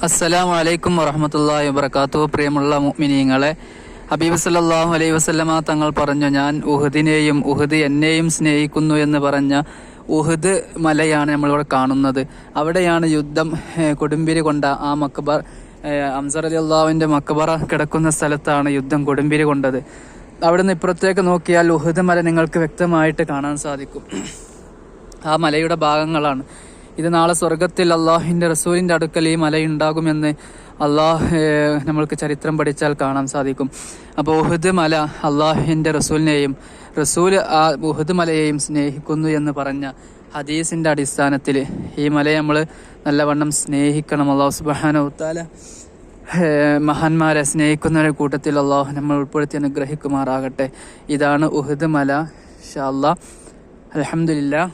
അസ്സലാമു അലൈക്കും വറഹ്മത്തുള്ളാഹി വബറകാതുഹു. പ്രിയമുള്ള മുഅ്മിനീങ്ങളെ, ഹബീബ് സല്ലല്ലാഹു അലൈഹി വസല്ലമ തങ്ങൾ പറഞ്ഞു, ഞാൻ ഉഹദിനെയും ഉഹദ് എന്നെയും സ്നേഹിക്കുന്നു എന്ന് പറഞ്ഞ ഉഹദ് മലയാണ് നമ്മളിവിടെ കാണുന്നത്. അവിടെയാണ് യുദ്ധം കൊടുമ്പിരി കൊണ്ട ആ മക്ബർ, ഹംസ റളിയല്ലാഹുവിന്റെ മക്ബറ കിടക്കുന്ന സ്ഥലത്താണ് യുദ്ധം കൊടുമ്പിരി കൊണ്ടത്. അവിടുന്ന് ഇപ്പുറത്തേക്ക് നോക്കിയാൽ ഉഹദ് മല നിങ്ങൾക്ക് വ്യക്തമായിട്ട് കാണാൻ സാധിക്കും. ആ മലയുടെ ഭാഗങ്ങളാണ് ഇത്. നാളെ സ്വർഗത്തിൽ അള്ളാഹുവിൻ്റെ റസൂലിൻ്റെ അടുക്കൽ ഈ മലയുണ്ടാകുമെന്ന് നമ്മൾക്ക് ചരിത്രം പഠിച്ചാൽ കാണാൻ സാധിക്കും. അപ്പോൾ ഉഹദ് മല അള്ളാഹുവിൻ്റെ റസൂലിനെയും റസൂൽ ആ ഉഹദ് മലയെയും സ്നേഹിക്കുന്നു എന്ന് പറഞ്ഞ ഹദീസിൻ്റെ അടിസ്ഥാനത്തിൽ ഈ മലയെ നമ്മൾ നല്ലവണ്ണം സ്നേഹിക്കണം. അള്ളാഹു സുബ്ഹാനഹു തആല മഹാന്മാരെ സ്നേഹിക്കുന്നവരുടെ കൂട്ടത്തിൽ അള്ളാഹു നമ്മൾ ഉൾപ്പെടുത്തി അനുഗ്രഹിക്കുമാറാകട്ടെ. ഇതാണ് ഉഹദ് മല. ഇൻഷാ അല്ലാഹ്. അൽഹംദുലില്ലാഹ്.